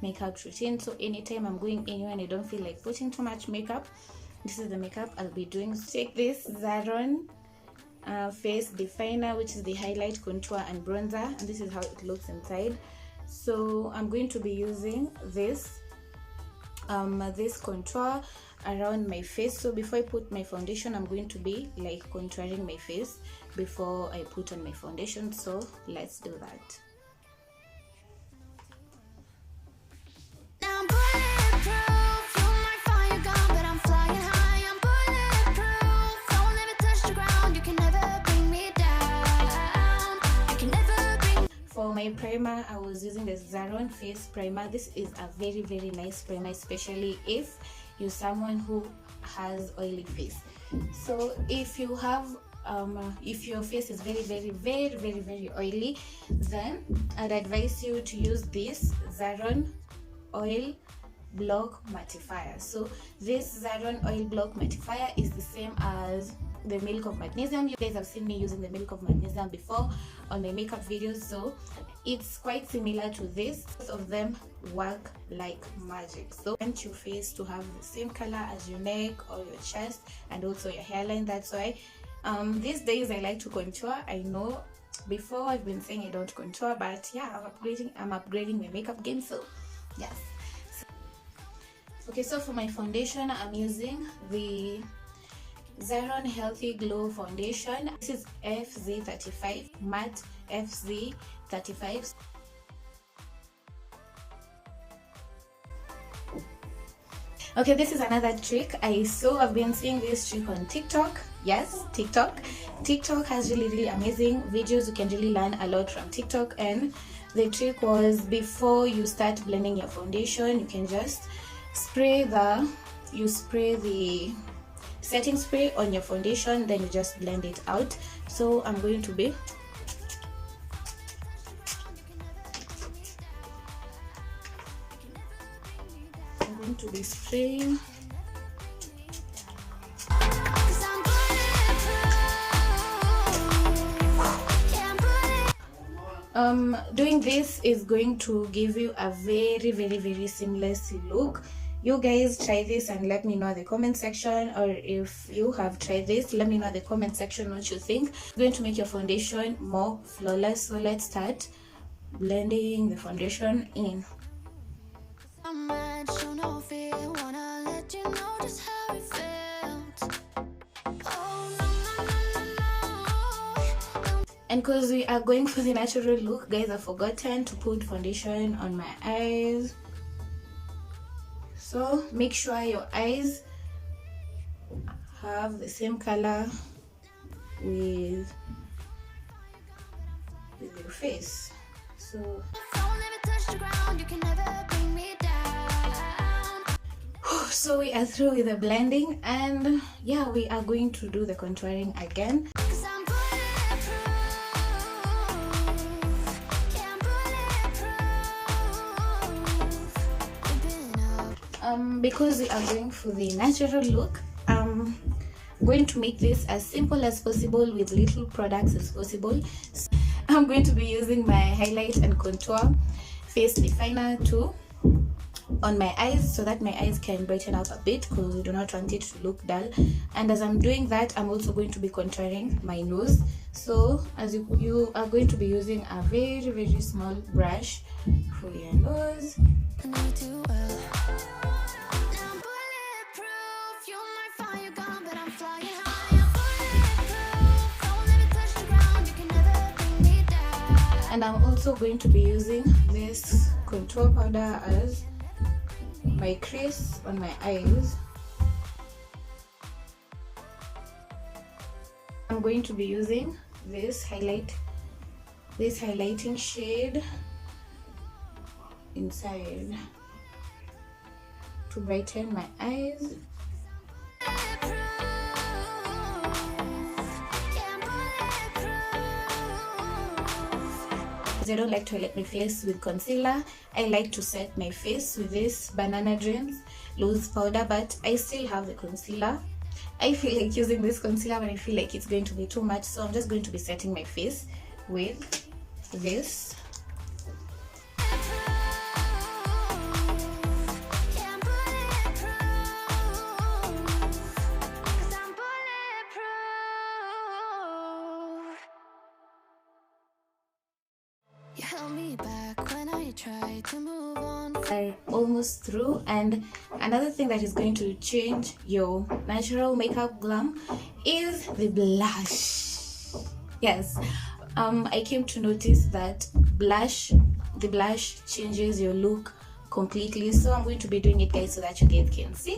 makeup routine. So anytime I'm going anywhere and I don't feel like putting too much makeup, this is the makeup I'll be doing. Take this Zaron face definer, which is the highlight, contour and bronzer, and this is how it looks inside. So I'm going to be using this this contour around my face. So before I put my foundation, I'm going to be like contouring my face before I put on my foundation. So let's do that. For my primer, I was using the Zaron face primer. This is a very nice primer, especially if you're someone who has oily face. So if you have if your face is very oily, then I'd advise you to use this Zaron oil block mattifier. So this Zaron oil block mattifier is the same as the milk of magnesium. You guys have seen me using the milk of magnesium before on my makeup videos, so it's quite similar to this. Both of them work like magic. So you want your face to have the same color as your neck or your chest and also your hairline. That's why these days I like to contour. I know before I've been saying I don't contour, but yeah, I'm upgrading my makeup game, so yes. Okay, so for my foundation, I'm using the Zaron Healthy Glow Foundation. This is FZ35 matte FZ35. Okay, this is another trick. I've been seeing this trick on TikTok. Yes, TikTok has really amazing videos. You can really learn a lot from TikTok. And the trick was, before you start blending your foundation, you can just spray the setting spray on your foundation, then you just blend it out. So I'm going to be spraying. Doing this is going to give you a very seamless look. You guys try this and let me know in the comment section, or if you have tried this, let me know in the comment section what you think. It's going to make your foundation more flawless. So let's start blending the foundation in. And because we are going for the natural look, guys, I've forgotten to put foundation on my eyes. So make sure your eyes have the same color with your face. So we are through with the blending, and yeah, we are going to do the contouring again. Because we are going for the natural look, I'm going to make this as simple as possible with little products as possible. So I'm going to be using my highlight and contour face definer on my eyes, so that my eyes can brighten up a bit, because we do not want it to look dull. And as I'm doing that, I'm also going to be contouring my nose. So as you are going to be using a very small brush for your nose. And I'm also going to be using this contour powder as my crease on my eyes. I'm going to be using this highlighting shade inside to brighten my eyes. I don't like to highlight my face with concealer. I like to set my face with this Banana Dreams loose powder, but I still have the concealer. I feel like using this concealer, but I feel like it's going to be too much, so I'm just going to be setting my face with this. You held me back when I tried to move on. Are almost through, and another thing that is going to change your natural makeup glam is the blush. Yes, I came to notice that the blush changes your look completely, so I'm going to be doing it, guys, so that you guys can see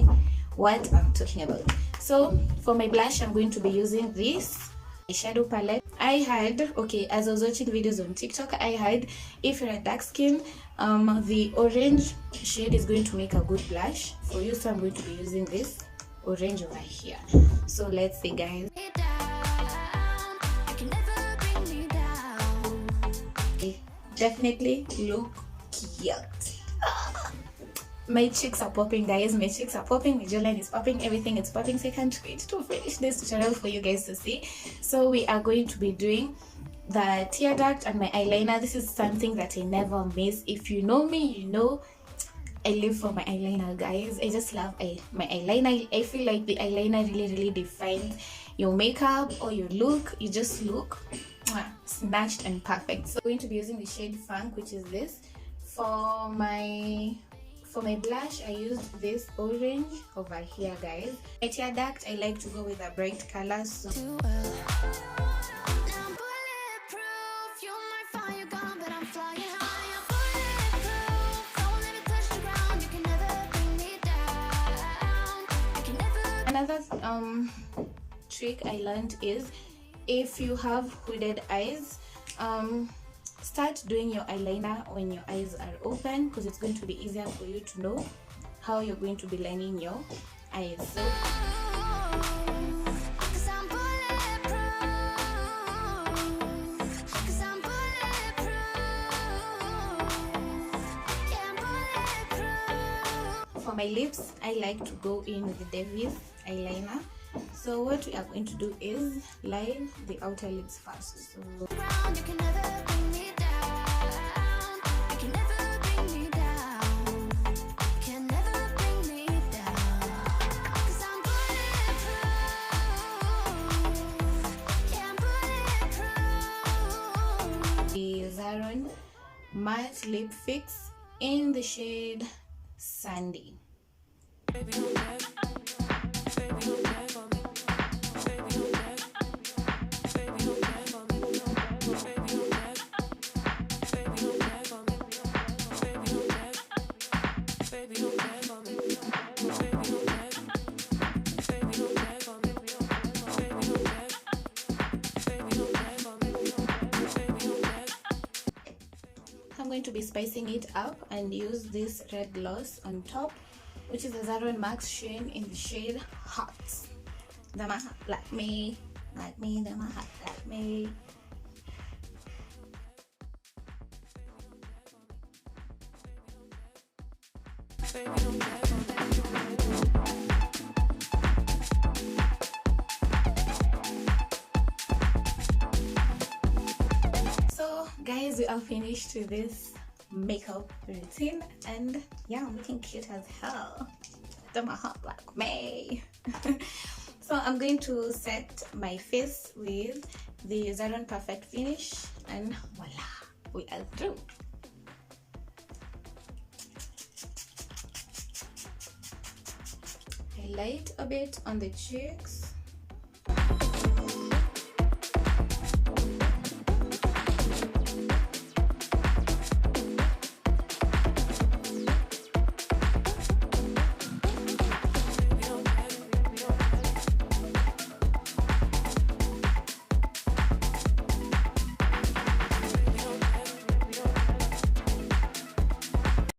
what I'm talking about. So for my blush, I'm going to be using this shadow palette. I heard, okay, as I was watching videos on TikTok, I heard if you're a dark skin, the orange shade is going to make a good blush for you, so I'm going to be using this orange over here. So let's see, guys. They definitely look cute. My cheeks are popping, guys. My cheeks are popping, my jawline is popping, everything is popping, so I can't wait to finish this tutorial for you guys to see. So we are going to be doing the tear duct and my eyeliner. This is something that I never miss. If you know me, you know I live for my eyeliner, guys. I just love my eyeliner. I feel like the eyeliner really defines your makeup or your look. You just look snatched and perfect. So I'm going to be using the shade Funk, which is this. For my blush, I used this orange over here, guys. My tear duct, I like to go with a bright color. So another trick I learned is, if you have hooded eyes, start doing your eyeliner when your eyes are open, because it's going to be easier for you to know how you're going to be lining your eyes. So for my lips, I like to go in with the Davis eyeliner. So what we are going to do is line the outer lips first. So the Zaron matte lip fix in the shade Sandy. I'm going to be spicing it up and use this red gloss on top, which is a Zaron Max Sheen in the shade Hot. Them a hot like me, them a hot like me. So guys, we are finished with this makeup routine, and yeah, I'm looking cute as hell. Them a hot like me. So I'm going to set my face with the Zaron Perfect Finish, and voila, we are through. Highlight a bit on the cheeks.